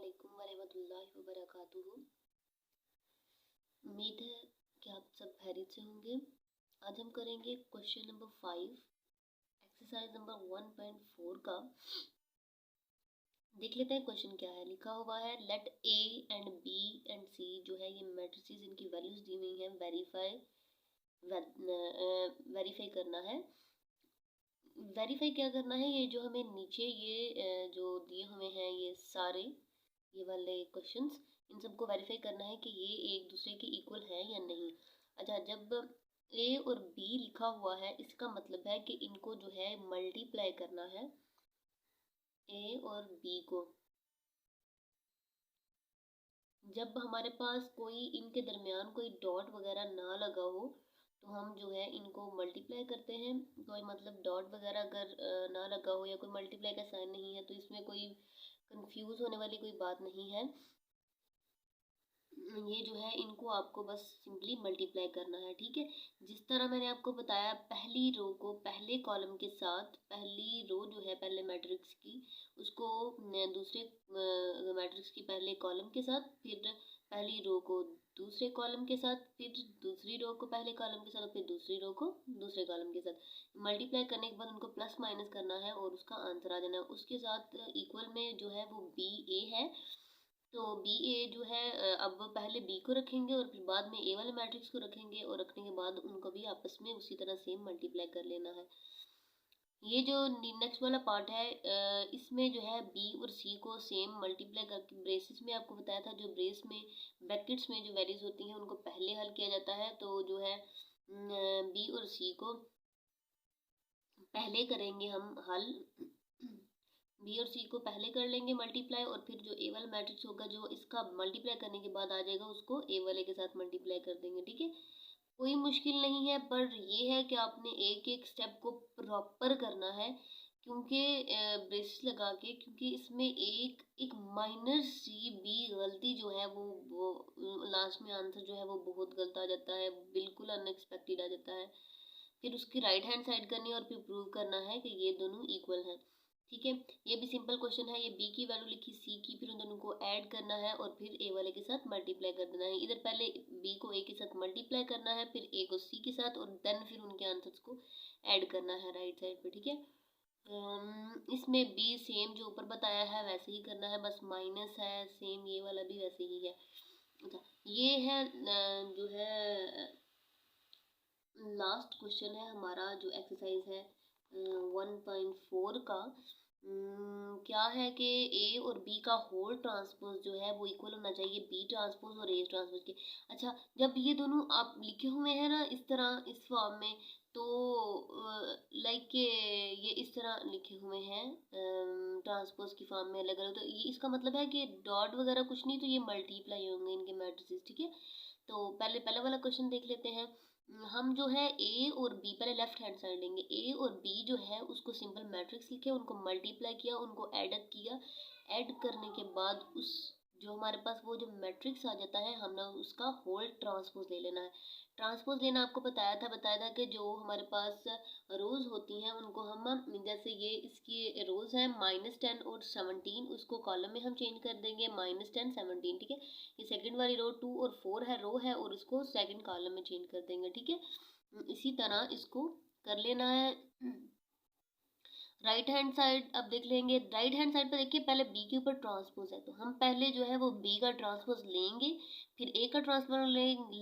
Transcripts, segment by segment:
अस्सलामुअलैकुम वरहमतुल्लाहि वबरकातुहू। उम्मीद है कि आप सब खैरियत से होंगे। आज हम करेंगे क्वेश्चन नंबर 5 एक्सरसाइज नंबर 1.4 का। देख लेते हैं क्वेश्चन क्या है। लिखा हुआ है let A and B and C जो है ये मैट्रिसेस, इनकी वैल्यूज दी हुई हैं, वेरीफाई करना है। वेरीफाई क्या करना है, ये जो हमें नीचे ये जो दिए हुए हैं ये वाले क्वेश्चंस, इन सबको वेरीफाई करना है कि ये एक दूसरे के इक्वल है या नहीं। अच्छा, जब ए और बी लिखा हुआ है इसका मतलब है कि इनको जो है मल्टीप्लाई करना है, ए और बी को। जब हमारे पास कोई इनके दरमियान कोई डॉट वगैरह ना लगा हो तो हम जो है इनको मल्टीप्लाई करते हैं। कोई मतलब डॉट वगैरह अगर ना लगा हो या कोई मल्टीप्लाई का साइन नहीं है तो इसमें कोई कंफ्यूज होने वाली कोई बात नहीं है। ये जो है इनको आपको बस सिंपली मल्टीप्लाई करना है, ठीक है। जिस तरह मैंने आपको बताया, पहली रो को पहले कॉलम के साथ, पहली रो जो है पहले मैट्रिक्स की उसको दूसरे मैट्रिक्स की पहले कॉलम के साथ, फिर पहली रो को दूसरे कॉलम के साथ, फिर दूसरी रो को पहले कॉलम के साथ, फिर दूसरी रो को दूसरे कॉलम के साथ मल्टीप्लाई करने के बाद उनको प्लस माइनस करना है और उसका आंसर आ जाना है। उसके साथ इक्वल में जो है वो बी ए है, तो बी ए जो है अब पहले बी को रखेंगे और फिर बाद में ए वाले मैट्रिक्स को रखेंगे और रखने के बाद उनको भी आपस में उसी तरह सेम मल्टीप्लाई कर लेना है। ये जो नेक्स्ट वाला पार्ट है इसमें जो है बी और सी को सेम मल्टीप्लाई करके, ब्रेसेस में आपको बताया था, जो ब्रेस में ब्रैकेट्स में जो वैल्यूज होती हैं उनको पहले हल किया जाता है। तो जो है बी और सी को पहले करेंगे हम हल, बी और सी को पहले कर लेंगे मल्टीप्लाई और फिर जो ए वाला मैट्रिक्स होगा जो इसका मल्टीप्लाई करने के बाद आ जाएगा उसको ए वाले के साथ मल्टीप्लाई कर देंगे, ठीक है। कोई मुश्किल नहीं है, पर ये है कि आपने एक एक स्टेप को प्रॉपर करना है, क्योंकि ब्रेस लगा के, क्योंकि इसमें एक एक माइनर सी भी गलती जो है वो लास्ट में आंसर जो है वो बहुत गलत आ जाता है, बिल्कुल अनएक्सपेक्टेड आ जाता है। फिर उसकी राइट हैंड साइड करनी है और फिर प्रूव करना है कि ये दोनों इक्वल हैं, ठीक है। ये भी सिंपल क्वेश्चन है। ये बी की वैल्यू लिखी, सी की, फिर उन दोनों को ऐड करना है और फिर ए वाले के साथ मल्टीप्लाई कर देना है। इधर पहले बी को ए के साथ मल्टीप्लाई करना है, फिर ए को सी के साथ, और देन फिर उनके आंसर्स को ऐड करना है राइट साइड पे, ठीक है। इसमें बी सेम जो ऊपर बताया है वैसे ही करना है, बस माइनस है, सेम ये वाला भी वैसे ही है। अच्छा, ये है जो है लास्ट क्वेश्चन है हमारा, जो एक्सरसाइज है 1.4 का। क्या है कि ए और बी का होल ट्रांसपोज जो है वो इक्वल होना चाहिए बी ट्रांसपोज और ए ट्रांसपोज के। अच्छा, जब ये दोनों आप लिखे हुए हैं ना इस तरह, इस फॉर्म में, तो लाइक ये इस तरह लिखे हुए हैं ट्रांसपोज की फॉर्म में अलग अलग, तो ये इसका मतलब है कि डॉट वगैरह कुछ नहीं, तो ये मल्टीप्लाई होंगे इनके मैट्रिसेस, ठीक है। तो पहला वाला क्वेश्चन देख लेते हैं। हम जो है ए और बी, पहले लेफ्ट हैंड साइड लेंगे, ए और बी जो है उसको सिंपल मैट्रिक्स लिखे, उनको मल्टीप्लाई किया, उनको ऐड किया, ऐड करने के बाद उस जो हमारे पास वो जो मैट्रिक्स आ जाता है हमने उसका होल ट्रांसपोज ले लेना है। ट्रांसपोज लेना आपको बताया था कि जो हमारे पास रोज होती हैं उनको हम, जैसे ये इसकी रोज है -10 और 17, उसको कॉलम में हम चेंज कर देंगे -10 17, ठीक है। ये सेकंड वाली रो 2 और 4 है, रो है, और उसको सेकंड कॉलम में चेंज कर देंगे, ठीक है। इसी तरह इसको कर लेना है। राइट हैंड साइड अब देख लेंगे। राइट हैंड साइड पर देखिए, पहले बी के ऊपर ट्रांसपोज है, तो हम पहले जो है वो बी का ट्रांसपोज लेंगे, फिर ए का ट्रांसपोज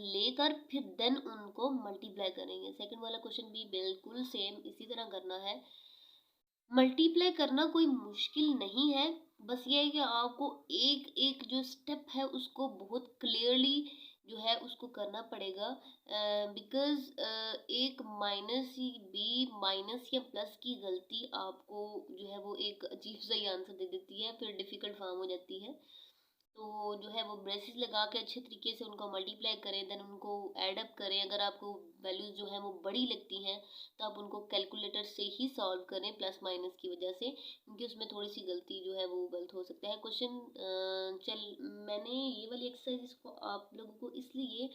लेकर फिर देन उनको मल्टीप्लाई करेंगे। सेकंड वाला क्वेश्चन भी बिल्कुल सेम इसी तरह करना है। मल्टीप्लाई करना कोई मुश्किल नहीं है, बस ये है कि आपको एक एक जो स्टेप है उसको बहुत क्लियरली जो है उसको करना पड़ेगा, बिकॉज एक माइनस बी माइनस या प्लस की गलती आपको जो है वो एक अजीब सा ही आंसर दे देती है, फिर डिफ़िकल्ट फॉर्म हो जाती है। तो जो है वो ब्रेसेस लगा के अच्छे तरीके से उनको मल्टीप्लाई करें, देन उनको ऐड अप करें। अगर आपको वैल्यूज जो है वो बड़ी लगती हैं तो आप उनको कैलकुलेटर से ही सॉल्व करें प्लस माइनस की वजह से, क्योंकि उसमें थोड़ी सी गलती जो है वो गलत हो सकता है क्वेश्चन। मैंने ये वाली एक्सरसाइज को आप लोगों को इसलिए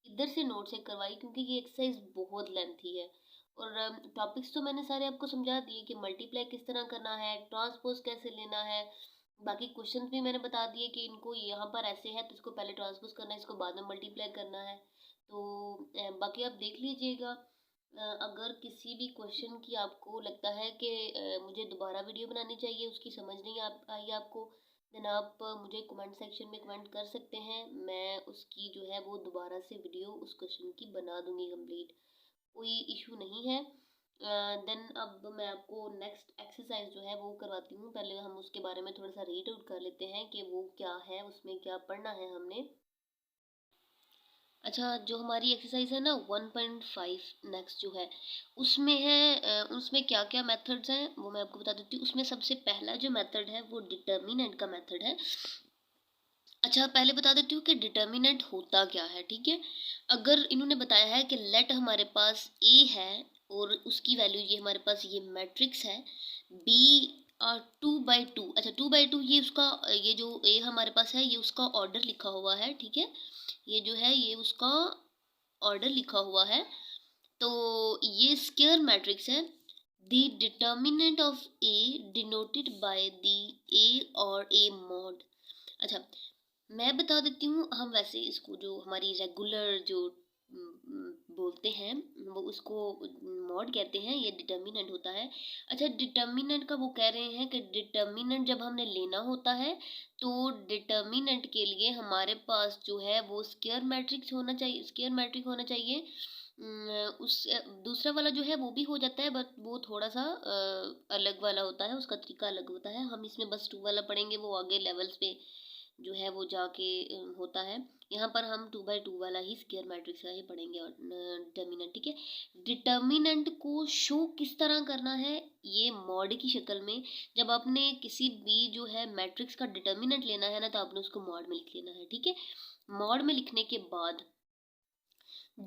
इधर से नोट से करवाई क्योंकि ये एक्सरसाइज बहुत लेंथी है, और टॉपिक्स तो मैंने सारे आपको समझा दिए कि मल्टीप्लाई किस तरह करना है, ट्रांसपोज कैसे लेना है, बाकी क्वेश्चन भी मैंने बता दिए कि इनको यहाँ पर ऐसे है तो इसको पहले ट्रांसपोज करना है, इसको बाद में मल्टीप्लाई करना है। तो बाकी आप देख लीजिएगा। अगर किसी भी क्वेश्चन की आपको लगता है कि मुझे दोबारा वीडियो बनानी चाहिए, उसकी समझ नहीं आई आपको, देन आप मुझे कमेंट सेक्शन में कमेंट कर सकते हैं। मैं उसकी जो है वो दोबारा से वीडियो उस क्वेश्चन की बना दूंगी कंप्लीट, कोई इशू नहीं है। देन अब मैं आपको नेक्स्ट एक्सरसाइज जो है वो करवाती हूँ। पहले हम उसके बारे में थोड़ा सा रीड आउट कर लेते हैं कि वो क्या है, उसमें क्या पढ़ना है हमने। अच्छा, जो हमारी एक्सरसाइज है ना 1.5 नेक्स्ट जो है उसमें है, उसमें क्या क्या मेथड्स हैं वो मैं आपको बता देती हूँ। उसमें सबसे पहला जो मेथड है वो डिटर्मिनेंट का मेथड है। अच्छा, पहले बता देती हूँ कि डिटर्मिनेंट होता क्या है, ठीक है। अगर इन्होंने बताया है कि लेट हमारे पास ए है और उसकी वैल्यू ये हमारे पास ये मैट्रिक्स है बी 2/2। अच्छा, 2/2 ये उसका, ये जो ए हमारे पास है ये उसका ऑर्डर लिखा हुआ है, ठीक है। ये जो है ये उसका ऑर्डर लिखा हुआ है। तो ये स्क्वायर मैट्रिक्स है। The determinant of A denoted by the ए और ए मॉड। अच्छा, मैं बता देती हूँ। हम वैसे इसको जो हमारी रेगुलर जो बोलते हैं वो उसको मॉड कहते हैं, ये डिटर्मिनेंट होता है। अच्छा, डिटर्मिनेंट का वो कह रहे हैं कि डिटर्मिनेंट जब हमने लेना होता है तो डिटर्मिनेंट के लिए हमारे पास जो है वो स्क्वायर मैट्रिक्स होना चाहिए, स्क्वायर मैट्रिक होना चाहिए। उस दूसरा वाला जो है वो भी हो जाता है, बट वो थोड़ा सा अलग वाला होता है, उसका तरीका अलग होता है। हम इसमें बस 2 वाला पढ़ेंगे, वो आगे लेवल्स पे जो है वो जाके होता है। यहाँ पर हम 2/2 वाला ही स्क्वायर मैट्रिक्स का ही पढ़ेंगे और डिटर्मिनेंट, ठीक है। डिटर्मिनेंट को शो किस तरह करना है, ये मॉड की शक्ल में। जब आपने किसी भी जो है मैट्रिक्स का डिटर्मिनेंट लेना है ना तो आपने उसको मॉड में लिख लेना है, ठीक है। मॉड में लिखने के बाद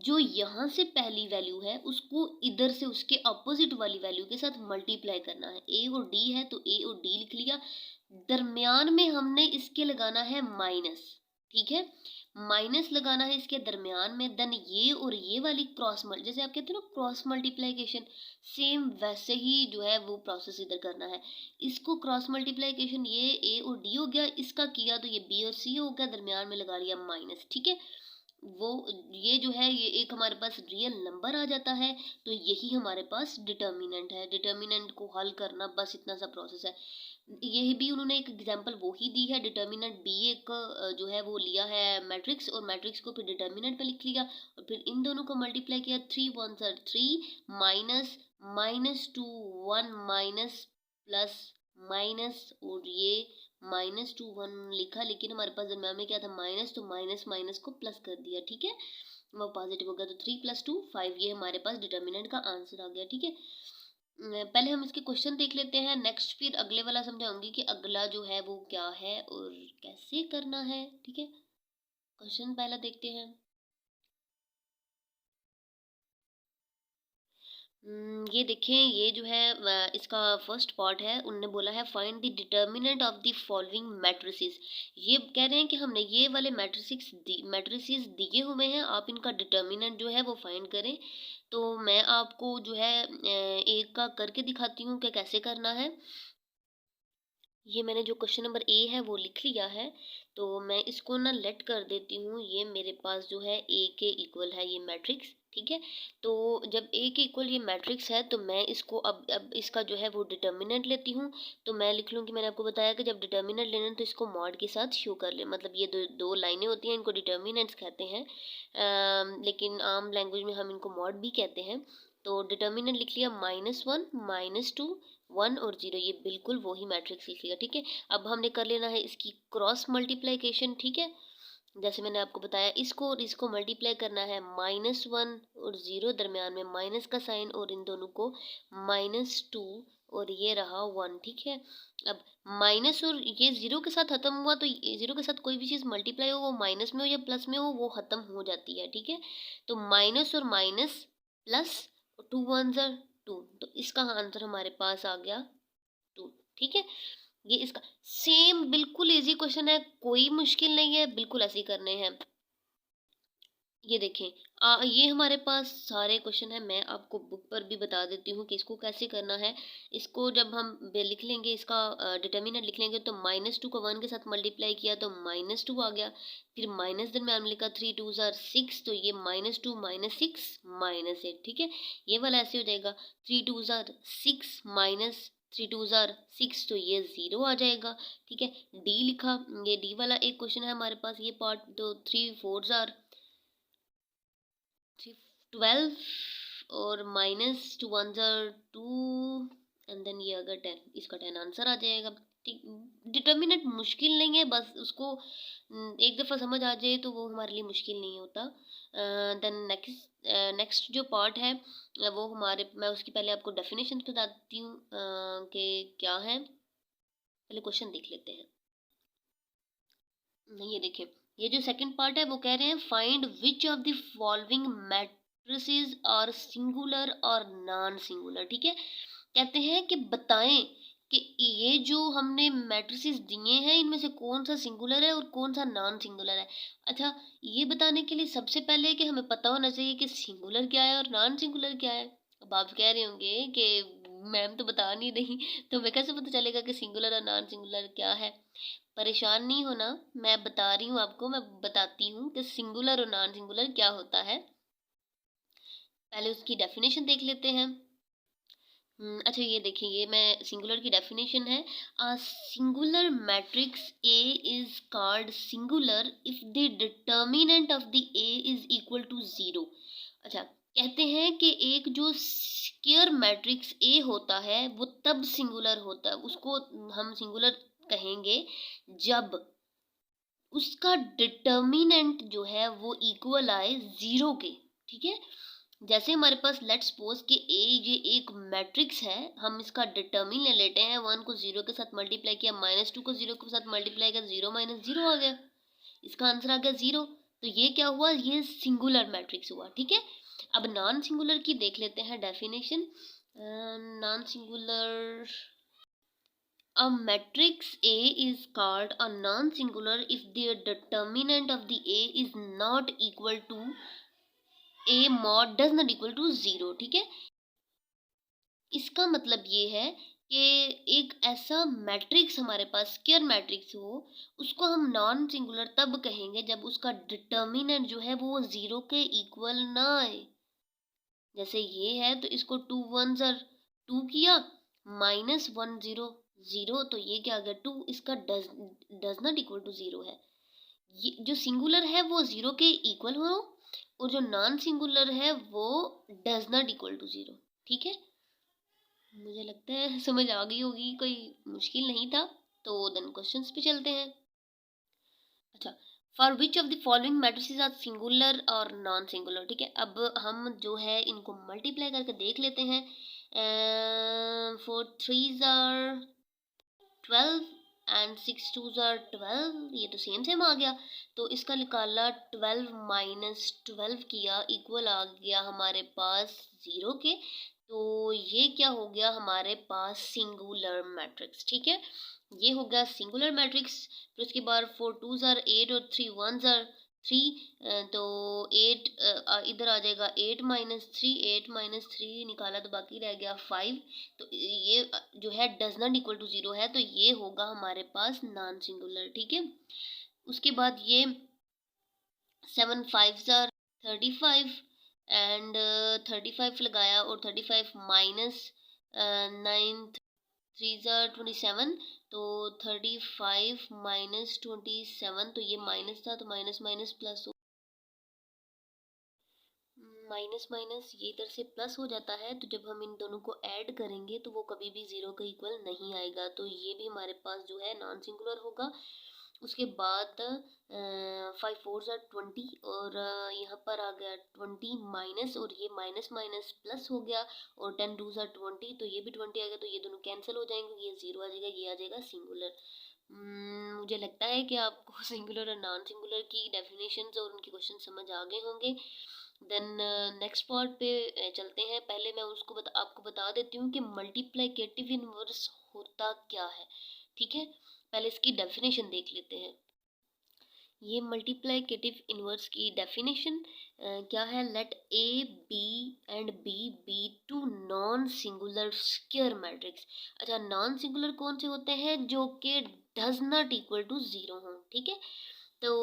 जो यहाँ से पहली वैल्यू है उसको इधर से उसके अपोजिट वाली वैल्यू के साथ मल्टीप्लाई करना है। ए और डी है तो ए और डी लिख लिया, दरमियान में हमने इसके लगाना है माइनस, ठीक है। माइनस लगाना है इसके दरमियान में। देन ये और ये वाली क्रॉस मल्टी, जैसे आप कहते हो ना क्रॉस मल्टीप्लाइकेशन, सेम वैसे ही जो है वो प्रोसेस इधर करना है। इसको क्रॉस मल्टीप्लाइकेशन, ये ए और डी हो गया, इसका किया तो ये बी और सी हो गया, दरमियान में लगा लिया माइनस, ठीक है। वो ये जो है ये एक हमारे पास रियल नंबर आ जाता है। तो यही हमारे पास डिटर्मिनेंट है। डिटर्मिनेंट को हल करना बस इतना सा प्रोसेस है। यही भी उन्होंने एक एग्जांपल वो ही दी है। डिटर्मिनेंट बी एक जो है वो लिया है मैट्रिक्स, और मैट्रिक्स को फिर डिटर्मिनेंट पे लिख लिया और फिर इन दोनों को मल्टीप्लाई किया। 3 1 3 माइनस -2 1 माइनस प्लस माइनस, और ये -2 1 लिखा, लेकिन हमारे पास दरम्यान में क्या था माइनस, तो माइनस माइनस को प्लस कर दिया, ठीक है। वो पॉजिटिव हो गया तो 3 + 2 5, ये हमारे पास डिटर्मिनेंट का आंसर आ गया, ठीक है। पहले हम इसके क्वेश्चन देख लेते हैं, नेक्स्ट फिर अगले वाला समझाऊंगी कि अगला जो है वो क्या है और कैसे करना है, ठीक है। क्वेश्चन पहला देखते हैं। ये देखें, ये जो है इसका फर्स्ट पार्ट है। उन्होंने बोला है find the determinant of the following matrices. ये कह रहे हैं कि हमने ये वाले मैट्रिसेस दिए हुए हैं, आप इनका डिटर्मिनेंट जो है वो फाइंड करें। तो मैं आपको जो है एक का करके दिखाती हूँ कि कैसे करना है। ये मैंने जो क्वेश्चन नंबर ए है वो लिख लिया है, तो मैं इसको ना लेट कर देती हूँ। ये मेरे पास जो है ए के इक्वल है ये मैट्रिक्स, ठीक है। तो जब ए के इक्वल ये मैट्रिक्स है तो मैं इसको अब इसका जो है वो डिटर्मिनेंट लेती हूँ। तो मैं लिख लूँ कि मैंने आपको बताया कि जब डिटर्मिनेंट लेना है तो इसको मॉड के साथ शो कर ले, मतलब ये दो लाइनें होती हैं, इनको डिटर्मिनेंट्स कहते हैं। लेकिन आम लैंग्वेज में हम इनको मॉड भी कहते हैं। तो डिटर्मिनेंट लिख लिया -1 -2 1 और 0, ये बिल्कुल वही मैट्रिक्स लिख लिया, ठीक है। अब हमने कर लेना है इसकी क्रॉस मल्टीप्लिकेशन, ठीक है। जैसे मैंने आपको बताया, इसको और इसको मल्टीप्लाई करना है। -1 और 0 दरमियान में माइनस का साइन, और इन दोनों को -2 और ये रहा 1, ठीक है। अब माइनस और ये 0 के साथ खत्म हुआ, तो 0 के साथ कोई भी चीज़ मल्टीप्लाई हो वो माइनस में हो या प्लस में हो वो खत्म हो जाती है, ठीक है। तो माइनस और माइनस प्लस, 2 1 2, तो इसका आंसर हमारे पास आ गया 2, ठीक है। ये इसका सेम बिल्कुल इजी क्वेश्चन है, कोई मुश्किल नहीं है, बिल्कुल ऐसे ही करने हैं। ये देखें, ये हमारे पास सारे क्वेश्चन है। मैं आपको बुक पर भी बता देती हूँ कि इसको कैसे करना है। इसको जब हम लिख लेंगे, इसका डिटर्मिनेंट लिख लेंगे, तो -2 को 1 के साथ मल्टीप्लाई किया तो -2 आ गया। फिर माइनस दरम्यान में लिखा 3 2 ज़ार 6, तो ये -2 -6 -8, ठीक है। ये वाला ऐसे हो जाएगा 3 2 ज़ार 6 माइनस 3 2 ज़ार 6, तो ये 0 आ जाएगा, ठीक है। डी लिखा, ये डी वाला एक क्वेश्चन है हमारे पास, ये पार्ट। तो 3 4 ज़ार 12 और -2 1 ज़ार 2 एंड देन ये अगर 10, इसका 10 आंसर आ जाएगा, ठीक। डिटर्मिनेंट मुश्किल नहीं है, बस उसको एक दफ़ा समझ आ जाए तो वो हमारे लिए मुश्किल नहीं होता। देन नेक्स्ट जो पार्ट है वो हमारे, मैं उसकी पहले आपको डेफिनेशन बताती हूँ कि क्या है। पहले क्वेश्चन देख लेते हैं। ये देखिए, ये जो सेकंड पार्ट है वो कह रहे हैं find which of the following matrices are singular और नॉन सिंगुलर, ठीक है। कहते हैं कि बताएं कि ये जो हमने मैट्रिसेस दिए हैं इनमें से कौन सा सिंगुलर है और कौन सा नॉन सिंगुलर है। अच्छा, ये बताने के लिए सबसे पहले कि हमें पता होना चाहिए कि सिंगुलर क्या है और नॉन सिंगुलर क्या है। अब आप कह रहे होंगे कि मैम तो बता नहीं रही, तो हमें कैसे पता चलेगा कि सिंगुलर और नॉन सिंगुलर क्या है। परेशान नहीं होना, मैं बता रही हूँ आपको, मैं बताती हूँ कि सिंगुलर और नॉन सिंगुलर क्या होता है। पहले उसकी डेफिनेशन देख लेते हैं। अच्छा, ये देखिए, ये मैं सिंगुलर की डेफिनेशन है। A singular matrix A is called singular if the determinant of the A is equal to 0। अच्छा, कहते हैं कि एक जो स्क्वायर मैट्रिक्स ए होता है वो तब सिंगुलर होता है, उसको हम सिंगुलर कहेंगे जब उसका डिटर्मिनेंट जो है वो इक्वल आए 0 के, ठीक है। जैसे हमारे पास लेट्स सपोज कि ए ये एक मैट्रिक्स है, हम इसका डिटर्मिन ले लेते हैं। 1 को 0 के साथ मल्टीप्लाई किया, -2 को 0 के साथ मल्टीप्लाई किया, 0 -0 आ गया, इसका आंसर आ गया 0। तो ये क्या हुआ, ये सिंगुलर मैट्रिक्स हुआ, ठीक है। अब नॉन सिंगुलर की देख लेते हैं definition. Non singular, a matrix A is called a non-singular if the determinant of the A is not equal to A mod does not equal to 0, ठीक है। इसका मतलब ये है कि एक ऐसा मैट्रिक्स हमारे पास स्क्वायर मैट्रिक्स हो, उसको हम नॉन सिंगुलर तब कहेंगे जब उसका डिटर्मिनेंट जो है वो 0 के इक्वल ना आए। जैसे ये है तो इसको 2 1 ज़र 2 किया, -1 0 0, तो ये क्या आ गया 2, इसका डज नॉट इक्वल टू 0 है। ये जो सिंगुलर है वो 0 के इक्वल हो और जो नॉन सिंगुलर है वो डज नॉट इक्वल टू 0, ठीक है। मुझे लगता है समझ आ गई होगी, कोई मुश्किल नहीं था। तो देन क्वेश्चंस पे चलते हैं। अच्छा, for which of the following matrices are singular और नॉन सिंगुलर, ठीक है। अब हम जो है इनको मल्टीप्लाई करके देख लेते हैं। 4 3 आर 12 एंड 6 2 आर 12, ये तो सेम सेम आ गया। तो इसका निकाला 12 -12 किया, इक्वल आ गया हमारे पास 0 के। तो ये क्या हो गया हमारे पास सिंगुलर मैट्रिक्स, ठीक है। ये हो गया सिंगुलर मैट्रिक्स। फिर उसके बाद 4 2 ज़ार 8 और 3 1 ज़ार 3, तो 8 इधर आ जाएगा 8 -3, 8 -3 निकाला तो बाकी रह गया 5। तो ये जो है डज नॉट इक्वल टू 0 है, तो ये होगा हमारे पास नॉन सिंगुलर, ठीक है। उसके बाद ये 7 5 ज़ार 35 एंड 35 लगाया और 35 माइनस 9 3 ज़ार 27, तो 35 -27, तो ये माइनस था तो माइनस माइनस प्लस हो, माइनस माइनस ये इधर से प्लस हो जाता है। तो जब हम इन दोनों को ऐड करेंगे तो वो कभी भी 0 के इक्वल नहीं आएगा, तो ये भी हमारे पास जो है नॉन सिंगुलर होगा। उसके बाद 5 4 ज़ार 20 और यहाँ पर आ गया 20 माइनस और ये माइनस माइनस प्लस हो गया, और 10 2 ज़ार 20, तो ये भी 20 आ गया, तो ये दोनों कैंसिल हो जाएंगे, ये 0 आ जाएगा, ये आ जाएगा सिंगुलर। मुझे लगता है कि आपको सिंगुलर और नॉन सिंगुलर की डेफिनेशंस और उनके क्वेश्चन समझ आ गए होंगे। देन नेक्स्ट पार्ट पे चलते हैं। पहले मैं आपको बता देती हूँ कि मल्टीप्लिकेटिव इनवर्स होता क्या है, ठीक है। पहले इसकी डेफिनेशन देख लेते हैं। ये मल्टीप्लिकेटिव इन्वर्स की डेफिनेशन क्या है? Let A B and B be two non singular square matrix. अच्छा, नॉन सिंगुलर कौन से होते हैं? जो कि does not equal to zero हो, ठीक है। तो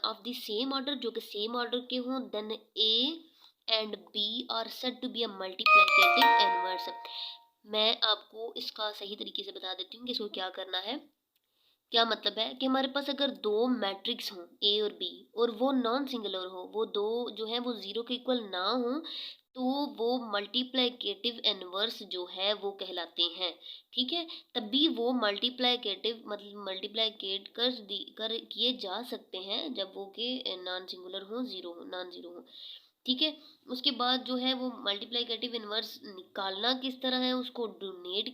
ऑफ द सेम ऑर्डर, जो कि सेम ऑर्डर के हों, then A and B are said to be a multiplicative inverse. मैं आपको इसका सही तरीके से बता देती हूँ कि इसको क्या करना है। क्या मतलब है कि हमारे पास अगर दो मैट्रिक्स हों ए और बी, और वो नॉन सिंगुलर हो, वो दो जो है वो जीरो के इक्वल ना हो, तो वो मल्टीप्लिकेटिव इनवर्स जो है वो कहलाते हैं, ठीक है। तभी वो मल्टीप्लिकेटिव मतलब मल्टीप्लिकेट कर किए जा सकते हैं जब वो के नॉन सिंगुलर हो, जीरो हो, नॉन जीरो हो, ठीक है। उसके बाद जो है वो मल्टीप्लिकेटिव इनवर्स निकालना किस तरह है, उसको डोनेट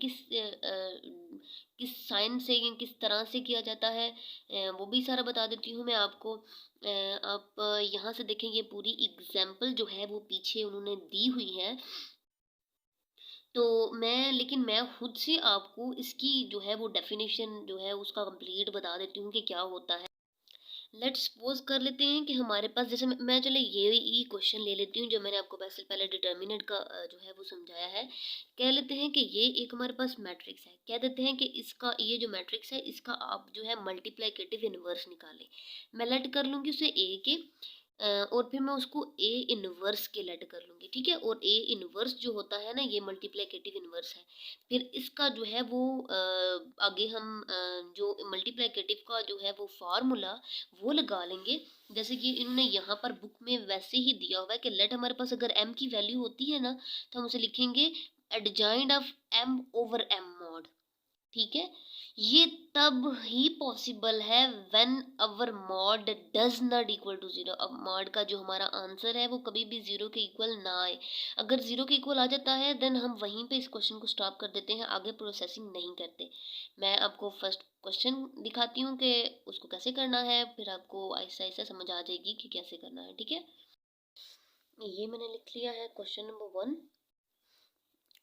किस साइन से किस तरह से किया जाता है, वो भी सारा बता देती हूँ मैं आपको। आप यहाँ से देखें, ये पूरी एग्जाम्पल जो है वो पीछे उन्होंने दी हुई है। तो मैं खुद से आपको इसकी जो है वो डेफिनेशन जो है उसका कंप्लीट बता देती हूँ कि क्या होता है। लेट्स सपोज कर लेते हैं कि हमारे पास, जैसे मैं चले ये क्वेश्चन ले लेती हूँ जो मैंने आपको वैसे पहले डिटर्मिनेंट का जो है वो समझाया है। कह लेते हैं कि ये एक हमारे पास मैट्रिक्स है, कह देते हैं कि इसका ये जो मैट्रिक्स है इसका आप जो है मल्टीप्लिकेटिव इनवर्स निकालें। मैं लेट कर लूँगी उसे ए के, और फिर मैं उसको ए इनवर्स के लेट कर लूँगी, ठीक है। और ए इनवर्स जो होता है ना, ये मल्टीप्लिकेटिव इनवर्स है। फिर इसका जो है वो आगे हम जो मल्टीप्लिकेटिव का जो है वो फार्मूला वो लगा लेंगे। जैसे कि इन्होंने यहाँ पर बुक में वैसे ही दिया हुआ है कि लेट हमारे पास अगर m की वैल्यू होती है ना, तो हम उसे लिखेंगे adjoint of m over m mod, ठीक है। ये तब ही पॉसिबल है when our mod does not equal to zero. अब मॉड का जो हमारा आंसर है वो कभी भी जीरो के इक्वल ना आए। अगर जीरो के इक्वल आ जाता है देन हम वहीं पे इस क्वेश्चन को स्टॉप कर देते हैं, आगे प्रोसेसिंग नहीं करते। मैं आपको फर्स्ट क्वेश्चन दिखाती हूँ कि उसको कैसे करना है, फिर आपको ऐसा ऐसा समझ आ जाएगी कि कैसे करना है, ठीक है। ये मैंने लिख लिया है क्वेश्चन नंबर 1।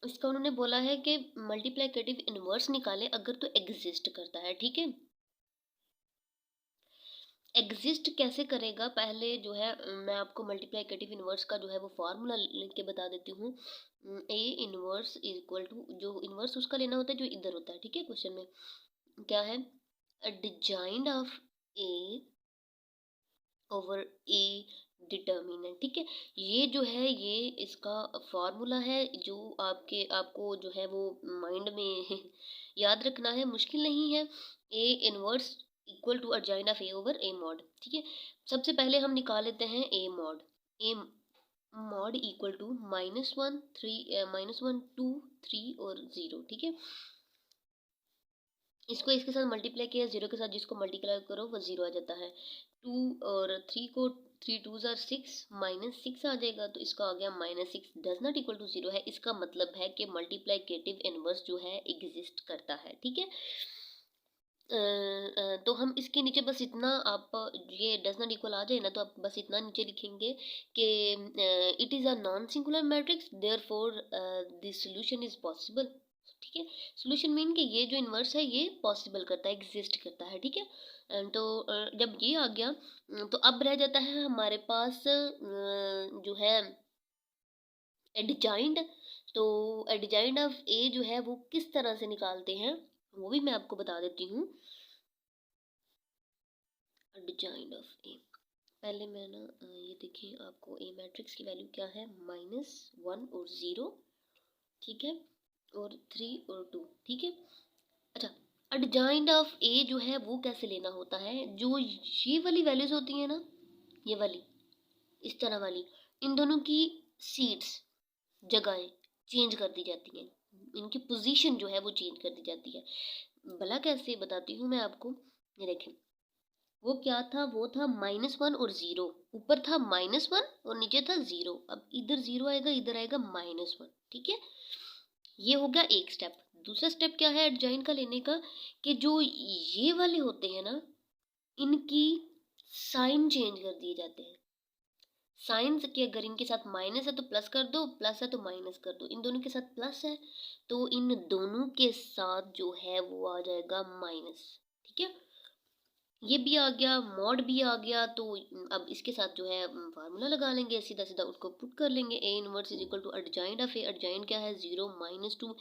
इसका उन्होंने बोला है कि मल्टीप्लिकेटिव इनवर्स निकाले अगर तो एग्जिस्ट करता है, ठीक है। एग्जिस्ट कैसे करेगा, पहले जो है मैं आपको मल्टीप्लिकेटिव इनवर्स का जो है वो फार्मूला लिख के बता देती हूँ। ए इनवर्स इक्वल टू, जो इनवर्स उसका लेना होता है जो इधर होता है, ठीक है। क्वेश्चन में क्या है? Designed of A over A determinant, ठीक है। ये जो है ये इसका फॉर्मूला है जो आपको जो है वो माइंड में याद रखना है, मुश्किल नहीं है। A inverse equal to adjoint of A over A mod, ठीक है। सबसे पहले हम निकाल लेते हैं A mod. A mod equal to -1 2 3 और 0, ठीक है। इसको इसके साथ मल्टीप्लाई किया, जीरो के साथ जिसको मल्टीप्लाई करो वो जीरो आ जाता है। 2 और 3 को, 3 2 6 -6 आ जाएगा, तो इसका आ गया -6 does not equal to zero है। इसका मतलब है कि मल्टीप्लिकेटिव इनवर्स जो है एग्जिस्ट करता है, ठीक है। तो हम इसके नीचे बस इतना, आप ये डज नॉट इक्वल आ जाए ना तो आप बस इतना नीचे लिखेंगे कि it is a non singular matrix therefore the solution is possible, ठीक है। सॉल्यूशन मीन कि ये जो इन्वर्स है ये पॉसिबल करता है, एग्जिस्ट करता है, ठीक है। तो जब ये आ गया तो अब रह जाता है हमारे पास जो है एडजॉइंट। तो एडजॉइंट ऑफ ए जो है वो किस तरह से निकालते हैं वो भी मैं आपको बता देती हूँ। एडजॉइंट ऑफ ए, पहले मैं ना ये देखिए आपको ए मैट्रिक्स की वैल्यू क्या है, -1 और 0, ठीक है, और 3 और 2, ठीक है। अच्छा, एडजॉइंट ऑफ ए जो है वो कैसे लेना होता है, जो ये वाली वैल्यूज होती है ना, ये वाली, इस तरह वाली, इन दोनों की सीट्स, जगहें चेंज कर दी जाती हैं, इनकी पोजीशन जो है वो चेंज कर दी जाती है। भला कैसे बताती हूँ मैं आपको, ये देखें, वो क्या था, वो था -1 और 0, ऊपर था -1 और नीचे था 0। अब इधर 0 आएगा, इधर आएगा -1, ठीक है। ये हो गया एक स्टेप। दूसरा स्टेप क्या है एडजॉइन का लेने का, कि जो ये वाले होते हैं ना, इनकी साइन चेंज कर दिए जाते हैं। साइन के अगर इनके साथ माइनस है तो प्लस कर दो, प्लस है तो माइनस कर दो। इन दोनों के साथ प्लस है तो इन दोनों के साथ जो है वो आ जाएगा माइनस, ठीक है। ये भी आ गया, मॉड भी आ गया, तो अब इसके साथ जो है फार्मूला लगा लेंगे, सीधा सीधा उसको पुट कर लेंगे। A inverse is equal to adjoint of A, adjoint क्या है 0 -2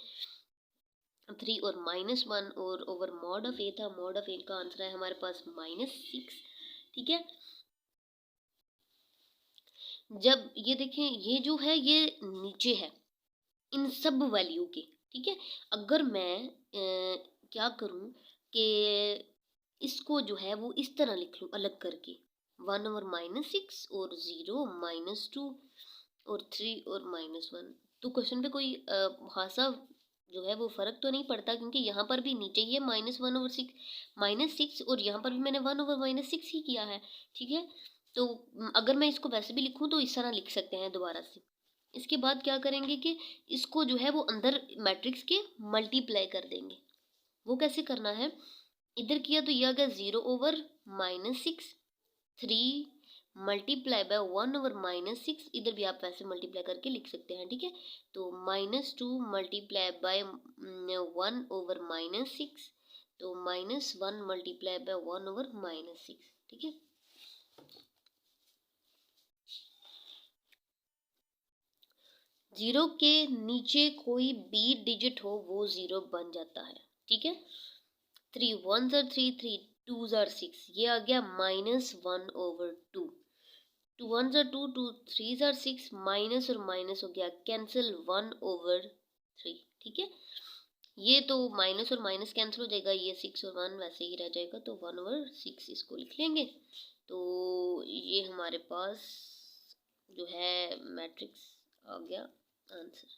3 और -1 और ओवर मॉड ऑफ ए था, मॉड ऑफ ए का आंसर है हमारे पास -6। ठीक है, जब ये देखें ये जो है ये नीचे है इन सब वैल्यू के। ठीक है, अगर मैं क्या करूं कि इसको जो है वो इस तरह लिख लूं अलग करके, 1/-6 और 0 -2 और 3 और -1, तो क्वेश्चन पे कोई खासा जो है वो फर्क तो नहीं पड़ता, क्योंकि यहाँ पर भी नीचे ही है -1/6 -6 और यहाँ पर भी मैंने 1/-6 ही किया है। ठीक है, तो अगर मैं इसको वैसे भी लिखूं तो इस तरह लिख सकते हैं दोबारा से। इसके बाद क्या करेंगे कि इसको जो है वो अंदर मैट्रिक्स के मल्टीप्लाई कर देंगे। वो कैसे करना है, इधर किया तो ये आ गया 0/-6, 3 मल्टीप्लाई बाय 1/-6, इधर भी आप वैसे मल्टीप्लाई करके लिख सकते हैं। ठीक है, तो -2 मल्टीप्लाई बाय 1/-6, तो -1 मल्टीप्लाई बाय 1/-6। ठीक है, 0 के नीचे कोई बी डिजिट हो वो 0 बन जाता है। ठीक है, 3 1s are 3, 3 2s are 6, ये आ गया -1/2। 2 1s are 2, 2 3s are 6, minus और माइनस हो गया कैंसिल 1/3। ठीक है, ये तो माइनस और माइनस कैंसिल हो जाएगा, ये 6 और 1 वैसे ही रह जाएगा, तो 1/6 इसको लिख लेंगे। तो ये हमारे पास जो है मैट्रिक्स आ गया आंसर।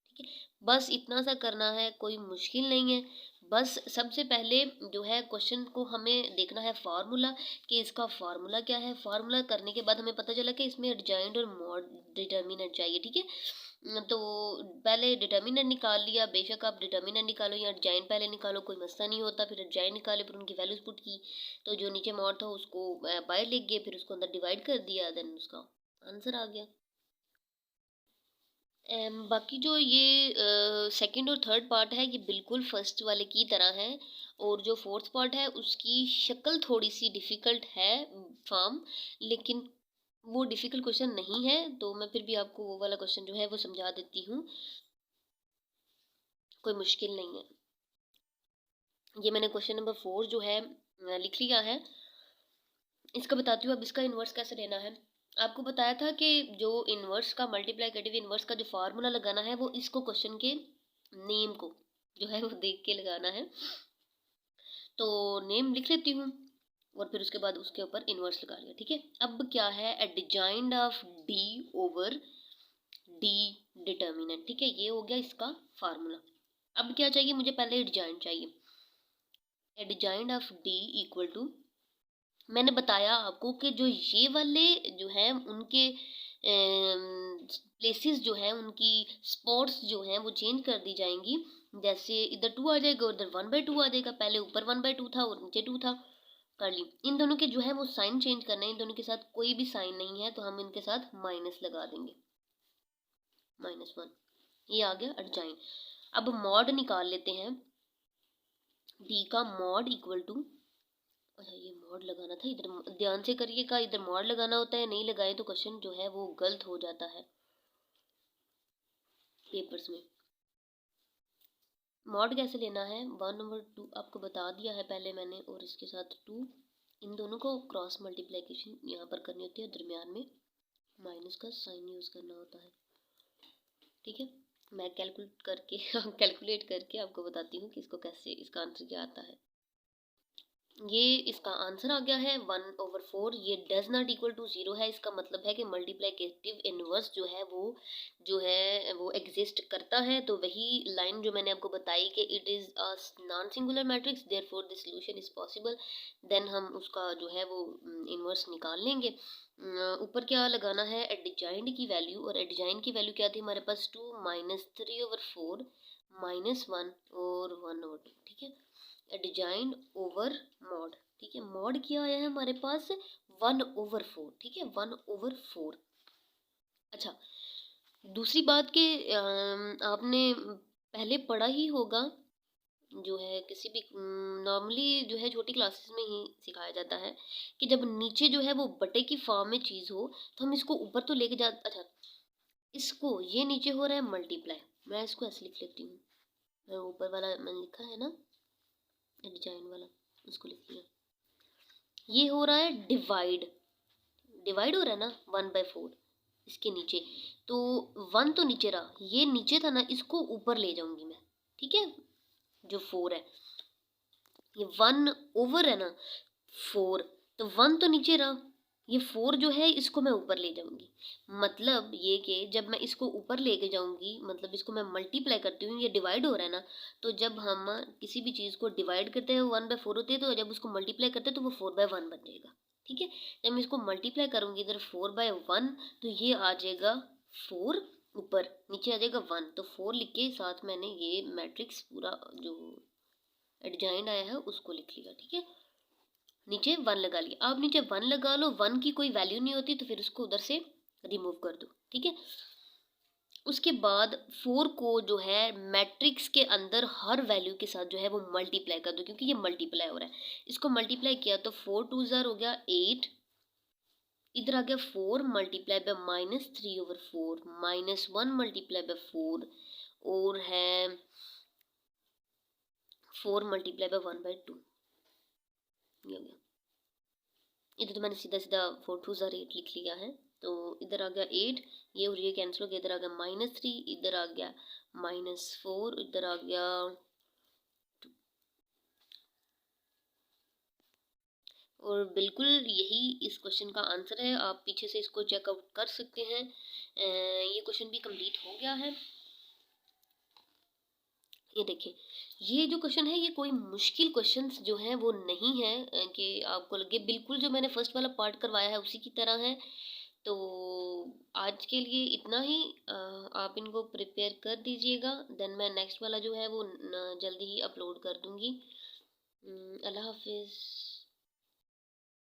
ठीक है, बस इतना सा करना है, कोई मुश्किल नहीं है। बस सबसे पहले जो है क्वेश्चन को हमें देखना है फार्मूला, कि इसका फार्मूला क्या है। फार्मूला करने के बाद हमें पता चला कि इसमें एडजॉइंट और मॉड डिटर्मिनेंट चाहिए। ठीक है, तो पहले डिटर्मिनेंट निकाल लिया, बेशक आप डिटर्मिनेंट निकालो या एडजॉइंट पहले निकालो, कोई मसला नहीं होता। फिर एडजॉइंट निकाले, फिर उनकी वैल्यूज पुट की, तो जो नीचे मॉड था उसको बाहर लिख गए, फिर उसको अंदर डिवाइड कर दिया, देन उसका आंसर आ गया। बाकी जो ये सेकंड और थर्ड पार्ट है ये बिल्कुल फर्स्ट वाले की तरह है, और जो फोर्थ पार्ट है उसकी शक्ल थोड़ी सी डिफ़िकल्ट है फॉर्म, लेकिन वो डिफ़िकल्ट क्वेश्चन नहीं है, तो मैं फिर भी आपको वो वाला क्वेश्चन जो है वो समझा देती हूँ, कोई मुश्किल नहीं है। ये मैंने क्वेश्चन नंबर 4 जो है लिख लिया है। इसका बताती हूँ अब इसका इन्वर्स कैसे लेना है। आपको बताया था कि जो इन्वर्स का मल्टीप्लिकेटिव इन्वर्स का जो फार्मूला लगाना है वो इसको क्वेश्चन के नेम को जो है वो देख के लगाना है। तो नेम लिख लेती हूँ और फिर उसके बाद उसके ऊपर इन्वर्स लगा लिया। ठीक है, अब क्या है, adjoint of D over D determinant. ठीक है, ये हो गया इसका फार्मूला। अब क्या चाहिए मुझे, पहले एडजॉइंट चाहिए। Adjoint of D equal to, मैंने बताया आपको कि जो ये वाले जो हैं उनके प्लेसेस जो हैं, उनकी स्पॉट्स जो हैं वो चेंज कर दी जाएंगी। जैसे इधर 2 आ जाएगा, उधर 1/2 आ जाएगा, पहले ऊपर 1/2 था और नीचे 2 था, कर ली। इन दोनों के जो है वो साइन चेंज करना है, इन दोनों के साथ कोई भी साइन नहीं है तो हम इनके साथ माइनस लगा देंगे, -1। ये आ गया एडजॉइन। अब मॉड निकाल लेते हैं, डी का मॉड इक्वल टू, अच्छा ये मॉड लगाना था, इधर ध्यान से करिएगा, इधर मॉड लगाना होता है, नहीं लगाए तो क्वेश्चन जो है वो गलत हो जाता है पेपर्स में। मॉड कैसे लेना है, 1/2 आपको बता दिया है पहले मैंने, और इसके साथ 2, इन दोनों को क्रॉस मल्टीप्लिकेशन यहाँ पर करनी होती है, दरमियान में माइनस का साइन यूज़ करना होता है। ठीक है, मैं कैलकुलेट करके कैलकुलेट करके आपको बताती हूँ कि इसको कैसे, इसका आंसर क्या आता है। ये इसका आंसर आ गया है 1/4। ये डज नॉट इक्वल टू 0 है, इसका मतलब है कि मल्टीप्लिकेटिव इनवर्स जो है वो एग्जिस्ट करता है। तो वही लाइन जो मैंने आपको बताई कि it is a non singular matrix therefore the solution is possible, then हम उसका जो है वो इनवर्स निकाल लेंगे। ऊपर क्या लगाना है, एडजॉइंट की वैल्यू, और एडजॉइंट की वैल्यू क्या थी हमारे पास, 2 -3/4 -1 और 1/2। ठीक है, एडजॉइंट ओवर मॉड। ठीक है, मॉड क्या आया है हमारे पास, 1/4। ठीक है, 1/4। अच्छा, दूसरी बात कि आपने पहले पढ़ा ही होगा जो है किसी भी नॉर्मली जो है छोटी क्लासेस में ही सिखाया जाता है कि जब नीचे जो है वो बटे की फॉर्म में चीज़ हो तो हम इसको ऊपर तो लेके जा, अच्छा इसको ये नीचे हो रहा है मल्टीप्लाई, मैं इसको ऐसे लिख लेती हूँ। मैं ऊपर वाला मैंने लिखा है ना डिजाइन वाला, उसको लिख लिया। ये हो रहा है डिवाइड, डिवाइड हो रहा है ना 1/4 इसके नीचे। तो 1 तो नीचे रहा, ये नीचे था ना, इसको ऊपर ले जाऊंगी मैं, ठीक है। जो 4 है, ये 1 ओवर है ना 4, तो 1 तो नीचे रहा, ये 4 जो है इसको मैं ऊपर ले जाऊंगी। मतलब ये कि जब मैं इसको ऊपर लेके जाऊंगी, मतलब इसको मैं मल्टीप्लाई करती हूँ, ये डिवाइड हो रहा है ना, तो जब हम किसी भी चीज़ को डिवाइड करते हैं 1/4 होती है, तो जब उसको मल्टीप्लाई करते हैं तो वो 4/1 बन जाएगा, ठीक है। जब मैं इसको मल्टीप्लाई करूंगी इधर 4/1, तो ये आ जाएगा 4, ऊपर नीचे आ जाएगा 1, तो 4 लिख के साथ मैंने ये मैट्रिक्स पूरा जो डिजाइन आया है उसको लिख लिया, ठीक है। नीचे 1 लगा लिया, आप नीचे 1 लगा लो, 1 की कोई वैल्यू नहीं होती तो फिर उसको उधर से रिमूव कर दो, ठीक है। उसके बाद 4 को जो है मैट्रिक्स के अंदर हर वैल्यू के साथ जो है वो मल्टीप्लाई कर दो, क्योंकि ये मल्टीप्लाई हो रहा है। इसको मल्टीप्लाई किया तो 4 2 ज़ार हो गया 8, इधर आ गया 4 मल्टीप्लाई बाय -3/4 -1 मल्टीप्लाई बाय 4, और है 4 मल्टीप्लाई बाय 1/2, ये हो गया। इधर तो मैंने सीधा सीधा 4 2 ज़ार 8 लिख लिया है, तो इधर आ गया 8, ये और ये कैंसिल हो गया, इधर आ गया -3, इधर आ गया -4, इधर आ गया 2। और बिल्कुल यही इस क्वेश्चन का आंसर है, आप पीछे से इसको चेकआउट कर सकते हैं। ये क्वेश्चन भी कंप्लीट हो गया है। ये देखिए, ये जो क्वेश्चन है ये कोई मुश्किल क्वेश्चंस जो है वो नहीं है, कि आपको लगे बिल्कुल जो मैंने फर्स्ट वाला पार्ट करवाया है उसी की तरह है। तो आज के लिए इतना ही, आप इनको प्रिपेयर कर दीजिएगा, देन मैं नेक्स्ट वाला जो है वो जल्दी ही अपलोड कर दूंगी। अल्लाह हाफिज़।